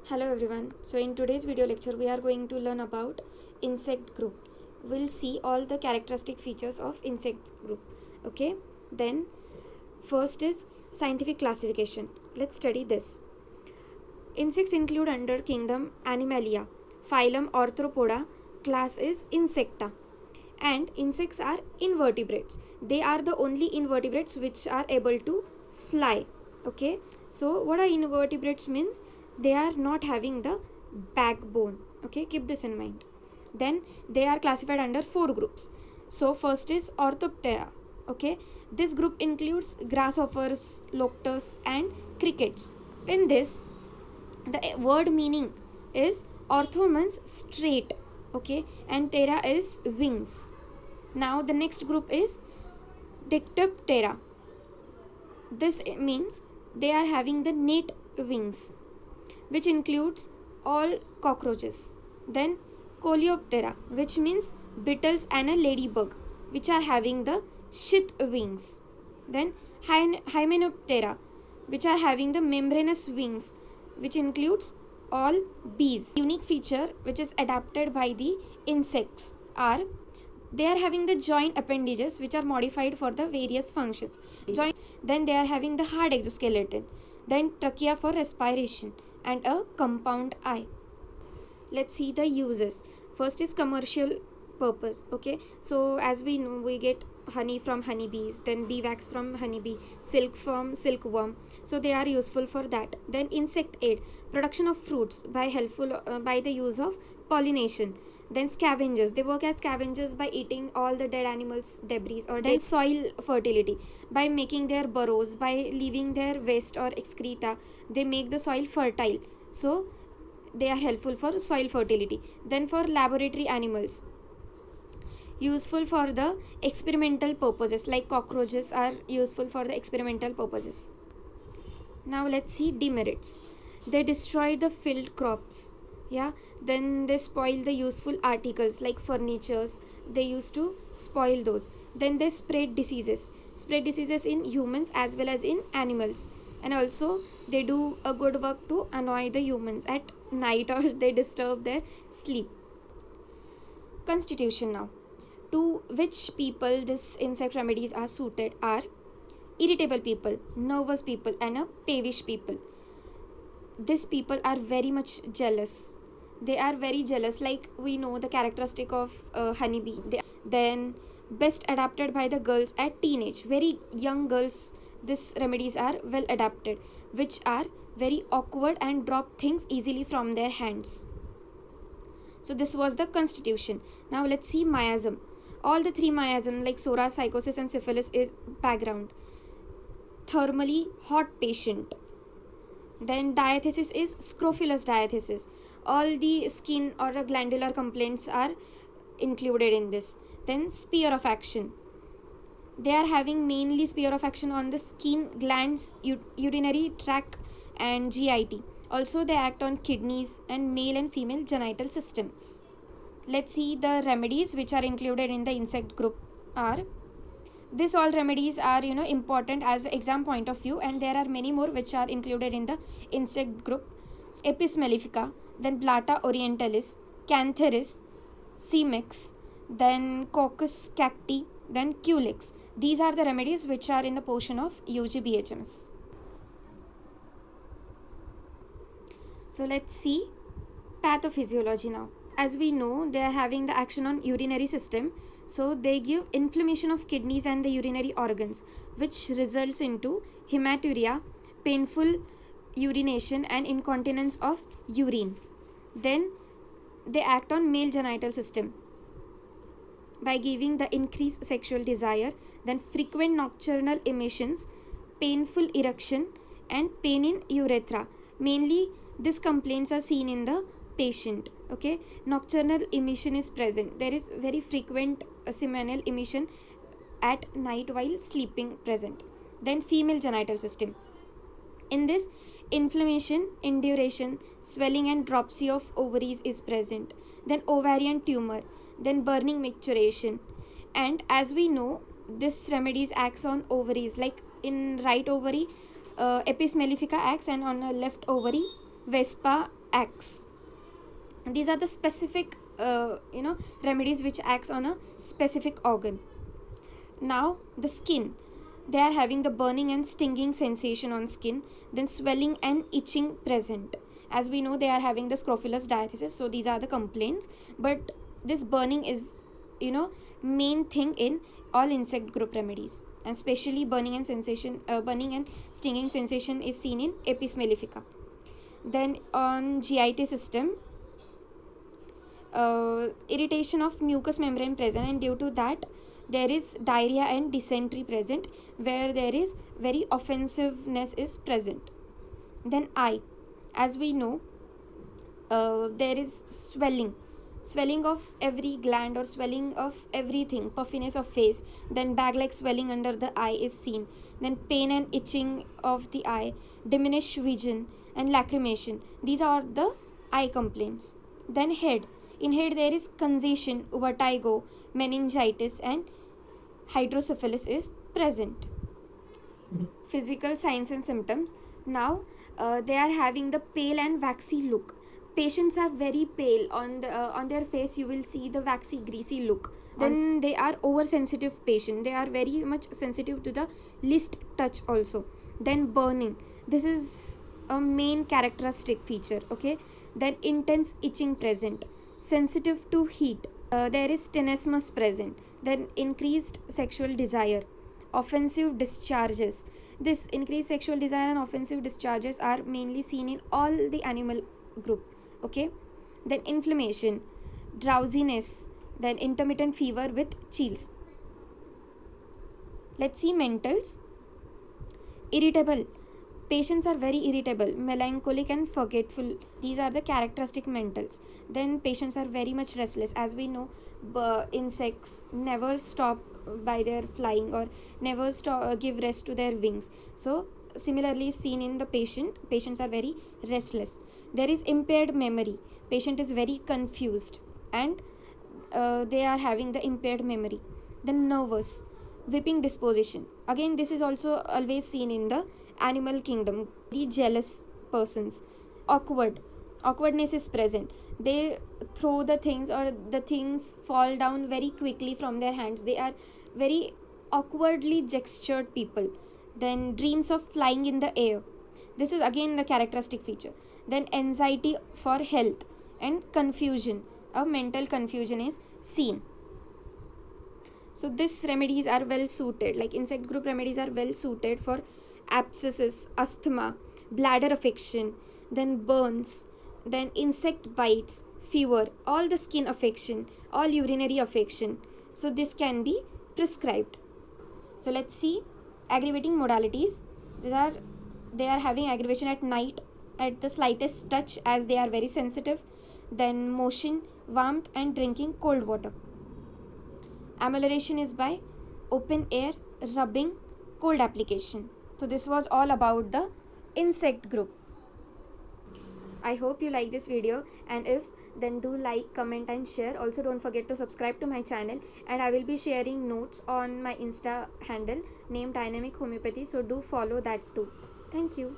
Hello everyone. So in today's video lecture we are going to learn about insect group. We'll see all the characteristic features of insect group. Okay? Then first is scientific classification. Let's study this. Insects include under kingdom Animalia, phylum Arthropoda, class is Insecta. And insects are invertebrates. They are the only invertebrates which are able to fly. Okay? So what are invertebrates means? They are not having the backbone. Okay, keep this in mind. Then they are classified under four groups. So first is Orthoptera. Okay, this group includes grasshoppers, locusts and crickets. In this, the word meaning is ortho means straight, okay, and ptera is wings. Now the next group is Dictoptera. This means they are having the net wings, which includes all cockroaches. Then Coleoptera, which means beetles and a ladybug, which are having the sheath wings. Then Hymenoptera, which are having the membranous wings, which includes all bees. Unique feature which is adapted by the insects are they are having the joint appendages which are modified for the various functions. Then they are having the hard exoskeleton, then trachea for respiration and a compound eye. Let's see the uses. First is commercial purpose. Okay, so as we know, we get honey from honeybees, then bee wax from honeybee, silk from silkworm, so they are useful for that. Then insect aid, production of fruits by the use of pollination. Then scavengers, they work as scavengers by eating all the dead animals debris. Or then soil fertility, by making their burrows, by leaving their waste or excreta, they make the soil fertile, so they are helpful for soil fertility. Then for laboratory animals, useful for the experimental purposes, like cockroaches are useful for the experimental purposes. Now let's see demerits. They destroy the field crops, yeah, then they spoil the useful articles like furnitures, they used to spoil those. Then they spread diseases in humans as well as in animals, and also they do a good work to annoy the humans at night or they disturb their sleep. Constitution. Now, to which people this insect remedies are suited are irritable people, nervous people and a peevish people. These people are very much jealous. They are very jealous, like we know the characteristic of honeybee. Then best adapted by the girls at teenage, very young girls. These remedies are well adapted, which are very awkward and drop things easily from their hands. So this was the constitution. Now let's see miasm. All the three miasm like psora, psychosis and syphilis is background. Thermally hot patient. Then diathesis is scrofulous diathesis. All the skin or the glandular complaints are included in this. Then sphere of action. They are having mainly sphere of action on the skin, glands, urinary tract and GIT. Also they act on kidneys and male and female genital systems. Let's see the remedies which are included in the insect group are. These all remedies are important as exam point of view, and there are many more which are included in the insect group. Apis mellifica, then Blatta orientalis, Cantharis, Cimex, then Coccus cacti, then Culex. These are the remedies which are in the portion of UG/BHMS. So let's see pathophysiology now. As we know, they are having the action on urinary system, so they give inflammation of kidneys and the urinary organs, which results into hematuria, painful urination and incontinence of urine. Then they act on male genital system by giving the increased sexual desire, then frequent nocturnal emissions, painful erection and pain in urethra. Mainly these complaints are seen in the patient. Okay, nocturnal emission is present. There is very frequent seminal emission at night while sleeping present. Then female genital system. In this, inflammation, induration, swelling and dropsy of ovaries is present. Then ovarian tumor, then burning micturition. And as we know, this remedies acts on ovaries, like in right ovary Apis mellifica acts, and on the left ovary Vespa acts. These are the specific remedies which acts on a specific organ. Now the skin, they are having the burning and stinging sensation on skin, then swelling and itching present. As we know, they are having the scrofulous diathesis, so these are the complaints. But this burning is main thing in all insect group remedies, and especially burning and stinging sensation is seen in Apis mellifica. Then on GIT system, irritation of mucous membrane present, and due to that there is diarrhea and dysentery present, where there is very offensiveness is present. Then eye, as we know, there is swelling of every gland or swelling of everything, puffiness of face, then bag like swelling under the eye is seen, then pain and itching of the eye, diminished vision and lacrimation. These are the eye complaints. Then head, in head there is congestion, vertigo, meningitis and hydrocephalus is present. Physical signs and symptoms. Now they are having the pale and waxy look. Patients are very pale on their face. You will see the waxy greasy look. Then they are oversensitive patient. They are very much sensitive to the least touch also. Then burning, this is a main characteristic feature. Okay. Then intense itching present, sensitive to heat, there is tenesmus present. Then increased sexual desire, offensive discharges. This increased sexual desire and offensive discharges are mainly seen in all the animal group. Okay. Then inflammation, drowsiness, then intermittent fever with chills. Let's see mentals. Irritable, patients are very irritable, melancholic and forgetful. These are the characteristic mentals. Then patients are very much restless. As we know, insects never stop by their flying or never give rest to their wings. So similarly seen in the patients are very restless. There is impaired memory, patient is very confused and they are having the impaired memory. Then nervous, whipping disposition. Again, this is also always seen in the animal kingdom. Very jealous persons. Awkwardness is present. They throw the things or the things fall down very quickly from their hands. They are very awkwardly gestured people. Then dreams of flying in the air. This is again the characteristic feature. Then anxiety for health and confusion. A mental confusion is seen. So these remedies are well suited, like insect group remedies are well suited for abscesses, asthma, bladder affection, then burns, then insect bites, fever, all the skin affection, all urinary affection. So this can be prescribed. So let's see aggravating modalities. They are having aggravation at night at the slightest touch, as they are very sensitive. Then motion, warmth and drinking cold water. Amelioration is by open air, rubbing, cold application. So this was all about the insect group. I hope you like this video, and if then do like, comment and share. Also don't forget to subscribe to my channel, and I will be sharing notes on my Insta handle named Dynamic Homeopathy, so do follow that too. Thank you.